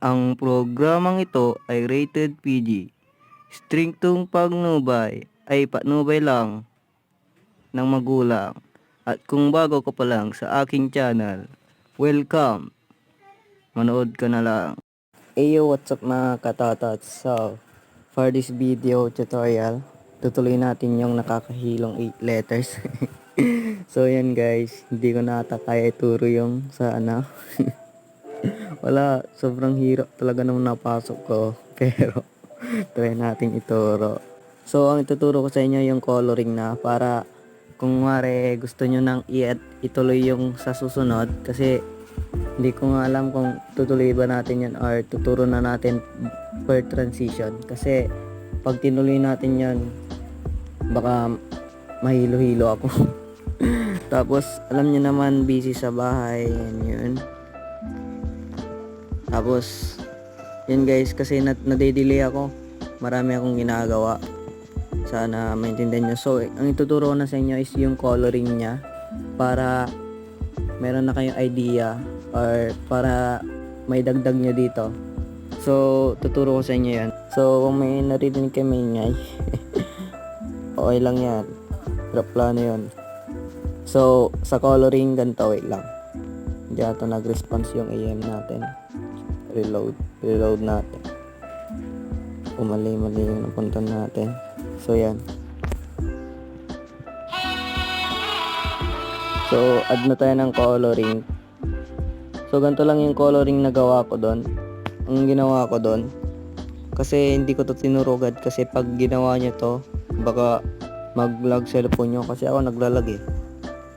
Ang programang ito ay rated PG. Striktong pagnubay ay patnubay lang ng magulang. At kung bago ka pa lang sa aking channel, welcome! Manood ka na lang. Ayo, what's up mga katotots? So, for this video tutorial, tutuloy natin yung nakakahilong 8 letters. So, yan guys, hindi ko na ata kaya ituro yung sa ano. Wala, sobrang hirap talaga nung napasok ko. Pero, try natin ituro. So, ang ituturo ko sa inyo yung coloring na para kung wari gusto nyo nang ituloy yung sa susunod. Kasi, hindi ko nga alam kung tutuloy ba natin yan or tuturo na natin per transition. Kasi, pag tinuloy natin yan, baka mahilo-hilo ako. Tapos, alam nyo naman, busy sa bahay. Yan yun. Tapos, yun guys, kasi nade-delay ako. Marami akong ginagawa. Sana maintindihan nyo. So, ang ituturo ko na sa inyo is yung coloring niya. Para meron na kayong idea or para may dagdag nyo dito. So, tuturo ko sa inyo yan. So, kung may narinig kayo may ingay, okay lang yan. Pero plano yun. So, sa coloring, ganito, wait lang. Hindi ito nag-response yung AM natin. Reload natin. Mali yung napunta natin. So, yan. So, add na tayo ng coloring. So, ganito lang yung coloring na gawa ko doon. Ang ginawa ko doon, kasi hindi ko to tinurugad kasi pag ginawa nyo to, baka mag-lag cellphone nyo kasi ako naglalag eh.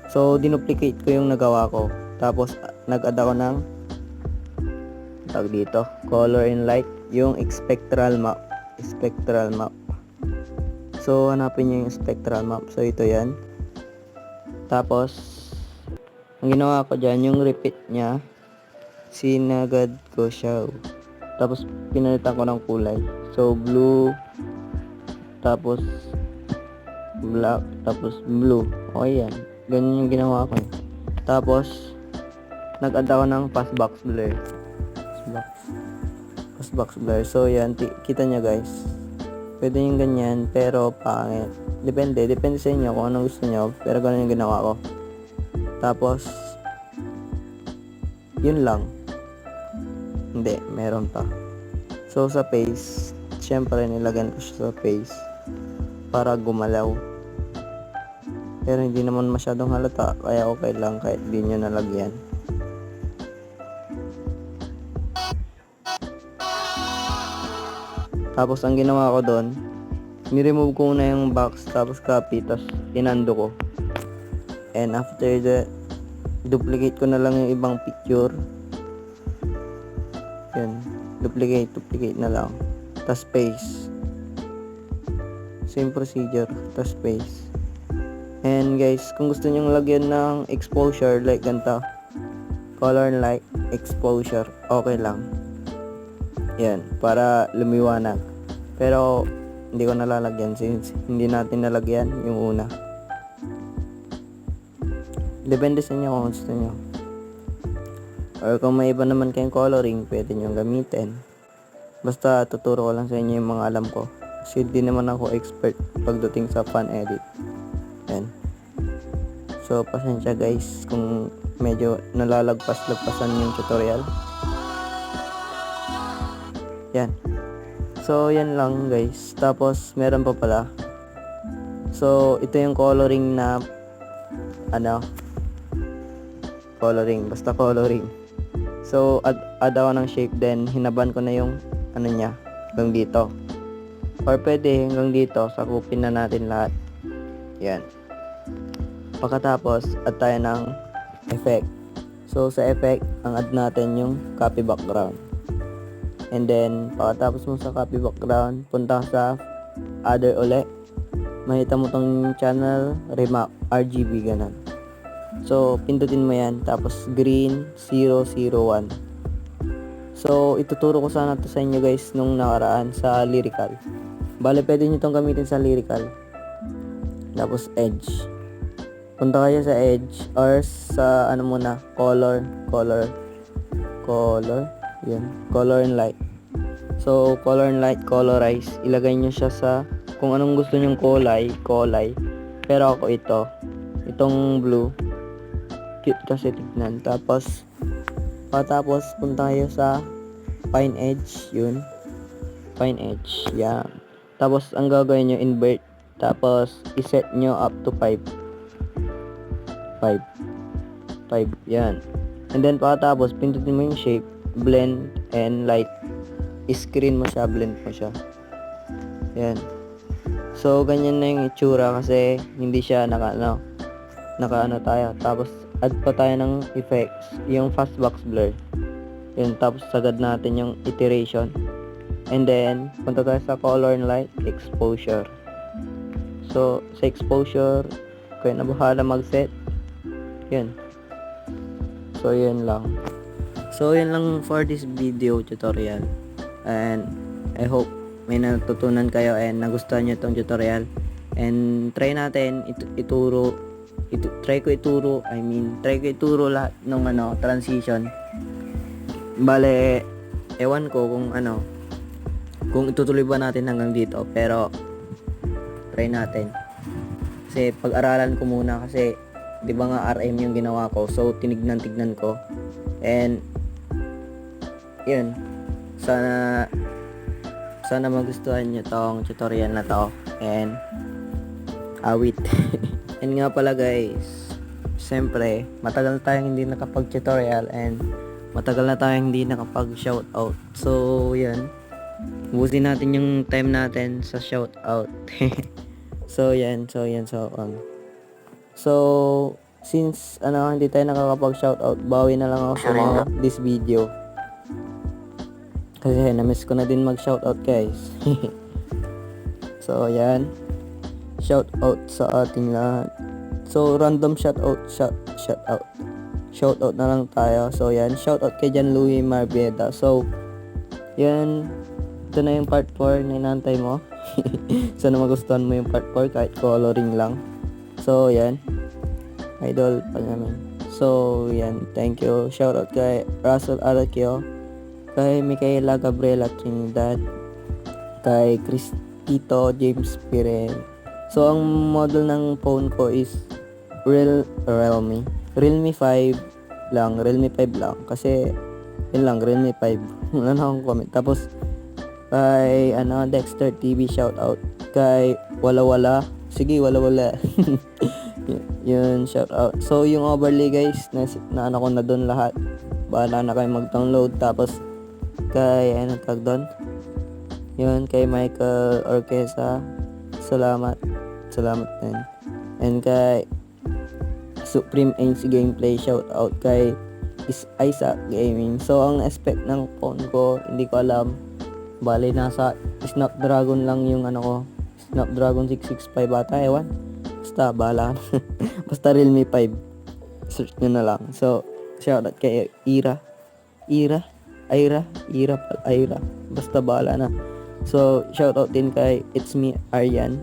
So, dinuplicate ko yung nagawa ko. Tapos, nag-add ako ng tag dito, color and light, yung spectral map. So, hanapin nyo yung spectral map. So, ito yan. Tapos, ang ginawa ko dyan, yung repeat nya, sinagad ko siya. Tapos, pinalitan ko ng kulay. So, blue, tapos, black, tapos blue. Okay yan. Ganyan yung ginawa ko. Tapos, nag-add ako ng passbox blur. Passbox blur. So, yan. Kita nyo guys. Pwede yung ganyan, pero pangit. Depende sa inyo kung anong gusto nyo. Pero ganun yung ginawa ko. Tapos, yun lang. Hindi, meron pa. So, sa face, syempre nilagyan ko siya sa face para gumalaw. Pero hindi naman masyadong halata, kaya okay lang kahit di nyo nalagyan. Tapos ang ginawa ko doon, ni-remove ko na yung box, tapos copy, tapos inando ko. And after that, duplicate ko na lang yung ibang picture. Yan, duplicate na lang. Tapos paste. Same procedure, tapos paste. And guys, kung gusto nyong lagyan ng exposure like ganito, color and light, exposure, okay lang. Yan, para lumiwanag. Pero, hindi ko nalalagyan since hindi natin nalagyan yung una. Depende sa inyo kung gusto nyo. Or kung may iba naman kayong coloring, pwede nyo gamitin. Basta, tuturo ko lang sa inyo yung mga alam ko. Kasi di naman ako expert pagdating sa fan edit. Yan. So, pasensya guys kung medyo nalalagpas-lagpasan yung tutorial. Yan. So, yan lang guys. Tapos, meron pa pala. So, ito yung coloring na basta coloring. So, add ako ng shape, then hinaban ko na yung niya, hanggang dito. Or pwede hanggang dito, sakupin na natin lahat. Yan. Pagkatapos, add tayo ng effect. So, sa effect, ang add natin yung copy background. And then, pagkatapos mo sa copy background, punta sa other ulit. Makita mo tong channel, remap, RGB, ganun. So, pindutin mo yan. Tapos, green 001. So, ituturo ko sana to sa inyo guys nung nakaraan sa lyrical. Bale, pwede nyo itong gamitin sa lyrical. Tapos, edge. Punta kayo sa edge or sa color. Yun, color and light. So, color and light, colorize. Ilagay nyo siya sa kung anong gusto nyong kulay. Pero ako itong blue. Cute kasi tignan. Tapos punta kayo sa fine edge. Yun. Fine edge. Yan. Tapos, ang gagawin nyo, invert. Tapos, iset nyo up to 5. 5. Yan. And then, pagkatapos, pindutin mo yung shape, blend, and light. Screen mo siya, blend mo siya. Yan. So, ganyan na yung itsura kasi hindi siya naka tayo. Tapos, add pa tayo ng effects. Yung fastbox blur. Yun. Tapos, sagad natin yung iteration. And then, punta tayo sa color and light, exposure. So, sa exposure, kayo na bahala mag-set. Yun. So, yun lang. So, yun lang for this video tutorial. And, I hope may natutunan kayo and nagustuhan nyo itong tutorial. And, try natin try ko ituro lahat ng transition. Bale, ewan ko kung itutuloy ba natin hanggang dito, pero try natin. Kasi pag-aralan ko muna kasi 'di ba nga RM yung ginawa ko. So tignan ko. And yun. Sana magustuhan niyo tong tutorial na to. And awit. And nga pala guys, siyempre, matagal na tayong hindi nakapag-tutorial and matagal na tayong hindi nakapag-shoutout. So, yun. Ubusin natin yung time natin sa shoutout. So, yan. So, since, hindi tayo nakakapag-shoutout, bawi na lang ako sa this video. Kasi, na-miss ko na din mag-shoutout, guys. So, yan. Shoutout sa ating lahat. So, random shoutout na lang tayo. So, yan. Shoutout kay Jan Louis Marbeda. So, yan. Ito na yung part 4 na inantay mo. Sana magustuhan mo yung part 4 kahit coloring lang. So, yan. Idol pa namin. So, yan. Thank you. Shoutout kay Russell Arqueo, kay Micaela Gabriela Trinidad, kay Cristito James Pirel. So, ang model ng phone ko is Realme 5 lang. Kasi, yun lang, Realme 5. Wala na akong comment. Tapos, kay Dexter TV shoutout, kay Wala. Sige, Wala. Yun, shoutout. So, yung overlay guys, na ko na doon lahat. Bahala na kayo mag-download. Tapos, kay, tag doon? Yun, kay Michael Orquesa. Salamat din. And kay Supreme Ace Gameplay, shoutout kay Isaac Gaming. So, ang aspect ng phone ko, hindi ko alam. Bale, nasa Snapdragon lang yung ko. Snapdragon 665 ata, ewan. Basta, bahala. Basta Realme 5. Search nyo na lang. So, shoutout kay Ira. Basta, bahala na. So, shoutout din kay It's Me Aryan.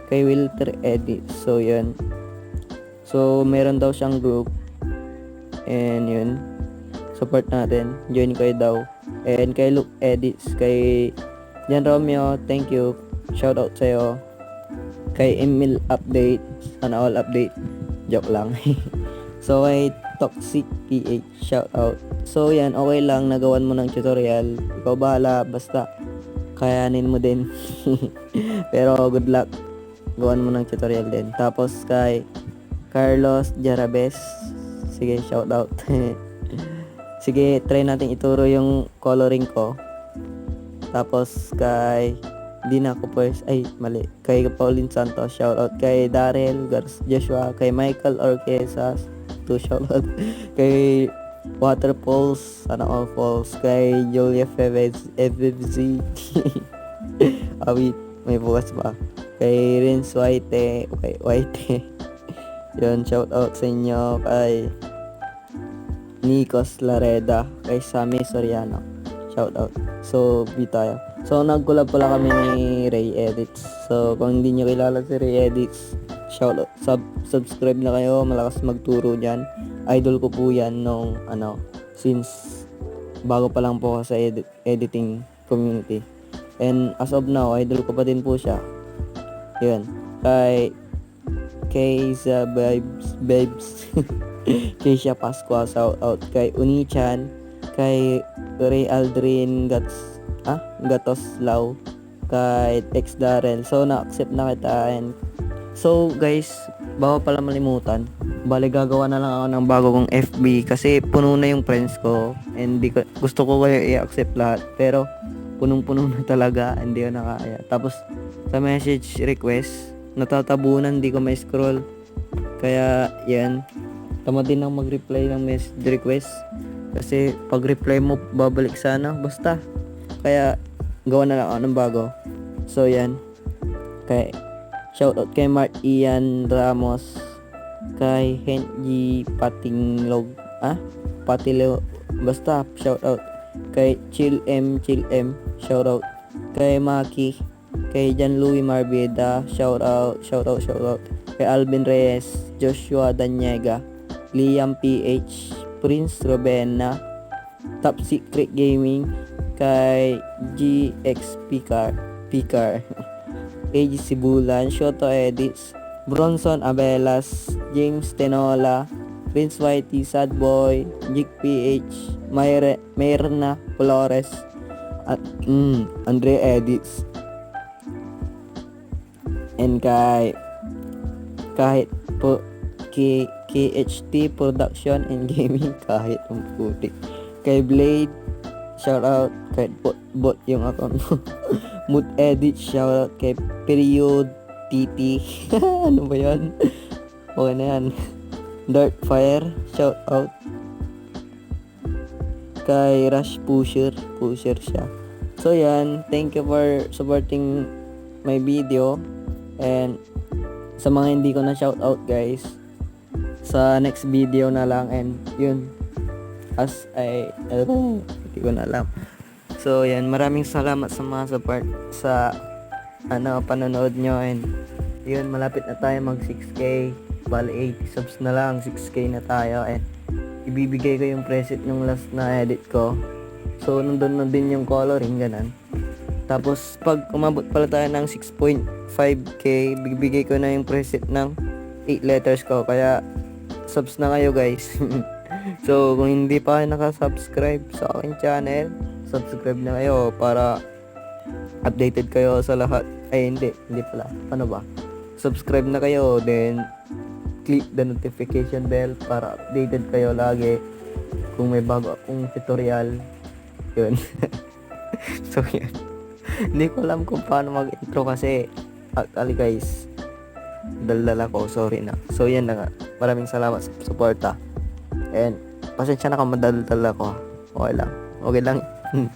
Kay Wilter Edit. So, yun. So, meron daw siyang group. And, yun. Support natin. Join kayo daw. And kay Luke Edits, kay Jan Romeo, thank you. Shoutout sa'yo. Kay Emil Update, all update. Joke lang. So, kay Toxic PH, shoutout. So, yan, okay lang, nagawan mo ng tutorial. Ikaw bahala, basta kayanin mo din. Pero, good luck. Gawan mo ng tutorial din. Tapos, kay Carlos Jarabes, sige, shoutout. Sige, try natin ituro yung coloring ko. Tapos kay kay Pauline Santos, shoutout. Kay Darrell Joshua, kay Michael Orquesas, shoutout. Kay Waterfalls, Falls, kay Julia FFZ. Awit, may bukas ba? Kay Rins White. Yun, shoutout sa inyo. Kay Nikos Lareda, kay Sammy Soriano, shoutout. So, tayo. So, nag-collab pala kami ni Ray Edits. So, kung hindi nyo kilala si Ray Edits, shoutout. Subscribe na kayo, malakas magturo dyan. Idol ko po yan since bago pa lang po ako sa editing community. And as of now, idol ko pa din po siya. Yun. Kay sa Babes. Kay siya Pasqua, shout out. Kay Unichan. Kay Ray Aldrin Gatoslaw. Kay Tex Darrell. So, na-accept na kita. And so, guys, bago pala malimutan, bali gagawa na lang ako ng bago kong FB kasi puno na yung friends ko. And gusto ko kayo i-accept lahat. Pero, punong-puno na talaga. Hindi ko nakaya. Tapos, sa message request, natatabunan, hindi ko may scroll. Kaya, yan. Tamad din ako mag-reply ng message request. Kasi, pag reply mo, babalik sana. Basta. Kaya, gawa na lang ako ng bago. So, yan. Kay, shoutout kay Mark Ian Ramos. Kay Henji Patinglog. Patilog. Basta, shoutout. Kay Chill M. Shoutout. Kay Maki. Kay Jan Louis Marbeda, shout out. Kay Alvin Reyes, Joshua Danyega, Liam PH, Prince Robena, Top Secret Gaming, kay GX Picar, AG Sibulan, Shoto Edits, Bronson Abelas, James Tenola, Prince Whitey, Sad Boy, Jig PH, Mayrna Flores, at Andre Edits. And kahit po KHT Production and Gaming, kahit ang putik. Kay Blade, shout out. Kahit bot yung account mo. Mood Edit, shout out. Kay Period TT. Ano ba yan? Okay na yan. Dark Fire, shout out. Kay Rush Pusher siya. So yan, thank you for supporting my video. And sa mga hindi ko na shout out, guys, sa next video na lang. And yun, hindi ko na alam. So yan, maraming salamat sa mga support sa panonood nyo. And yun, malapit na tayo mag 6k. Bali 80 subs na lang, 6k na tayo. And ibibigay ko yung preset yung last na edit ko. So nandun na din yung coloring, ganun. Tapos, pag umabot pala tayo ng 6.5k, bibigay ko na yung preset ng 8 letters ko. Kaya, subs na kayo, guys. So, kung hindi pa kayo nakasubscribe sa aking channel, subscribe na kayo para updated kayo sa lahat. Ay, hindi pala. Ano ba? Subscribe na kayo, then click the notification bell para updated kayo lagi kung may bago akong tutorial. Yun. So, yan. Hindi ko alam kung paano mag-intro kasi actually, guys, daldala ko, sorry na. So yan na nga, maraming salamat sa suporta. And pasensya na kung madaldala ko. Okay lang.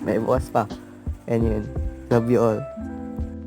May bukas pa. And yun, love you all.